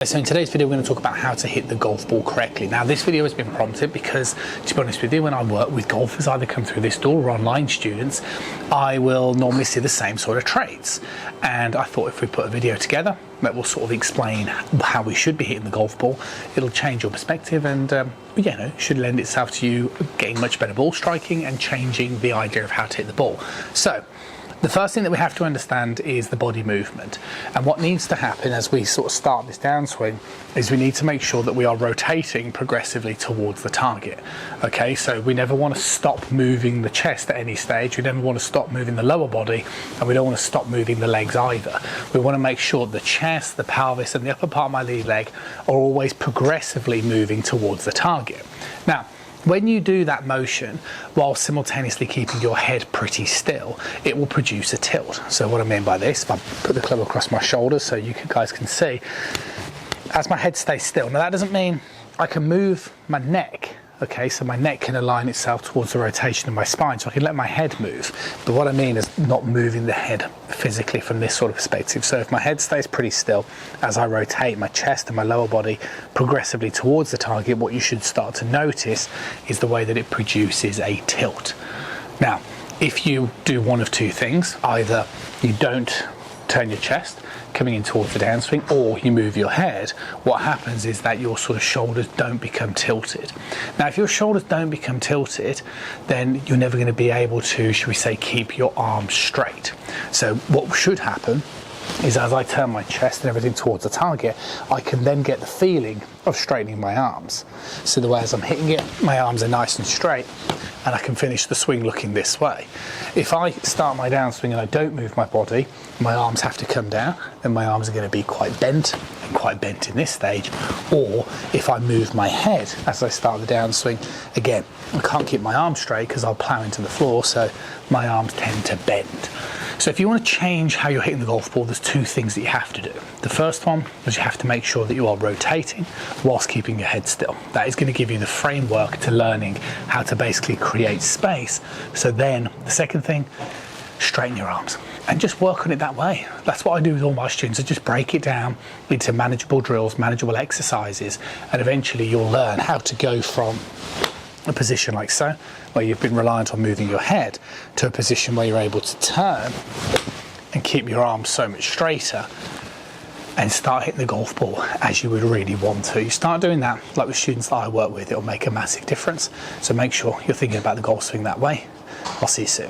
So in today's video, we're going to talk about how to hit the golf ball correctly. Now, this video has been prompted because, to be honest with you, when I work with golfers, either come through this door or online students, I will normally see the same sort of traits. And I thought if we put a video together that will sort of explain how we should be hitting the golf ball, it'll change your perspective and, should lend itself to you getting much better ball striking and changing the idea of how to hit the ball. So, the first thing that we have to understand is the body movement, and what needs to happen as we sort of start this downswing is we need to make sure that we are rotating progressively towards the target. Okay, so we never want to stop moving the chest at any stage, we never want to stop moving the lower body, and we don't want to stop moving the legs either. We want to make sure the chest, the pelvis and the upper part of my lead leg are always progressively moving towards the target. Now, when you do that motion while simultaneously keeping your head pretty still, it will produce a tilt. So what I mean by this, if I put the club across my shoulders so you guys can see, as my head stays still. Now that doesn't mean I can move my neck, okay, so my neck can align itself towards the rotation of my spine, so I can let my head move. But what I mean is not moving the head physically from this sort of perspective. So if my head stays pretty still, as I rotate my chest and my lower body progressively towards the target, what you should start to notice is the way that it produces a tilt. Now, if you do one of two things, either you don't turn your chest coming in towards the downswing, or you move your head, what happens is that your sort of shoulders don't become tilted. Now, if your shoulders don't become tilted, then you're never going to be able to, should we say, keep your arms straight. So what should happen is as I turn my chest and everything towards the target, I can then get the feeling of straightening my arms. So the way as I'm hitting it, my arms are nice and straight, and I can finish the swing looking this way. If I start my downswing and I don't move my body, my arms have to come down, and my arms are going to be quite bent, and quite bent in this stage. Or if I move my head as I start the downswing, again, I can't keep my arms straight because I'll plow into the floor, so my arms tend to bend. So if you want to change how you're hitting the golf ball, there's two things that you have to do. The first one is you have to make sure that you are rotating whilst keeping your head still. That is going to give you the framework to learning how to basically create space. So then the second thing, straighten your arms and just work on it that way. That's what I do with all my students. I just break it down into manageable drills, manageable exercises, and eventually you'll learn how to go from a position like so, where you've been reliant on moving your head, to a position where you're able to turn and keep your arms so much straighter and start hitting the golf ball as you would really want to. You start doing that, like with students that I work with, it'll make a massive difference. So make sure you're thinking about the golf swing that way. I'll see you soon.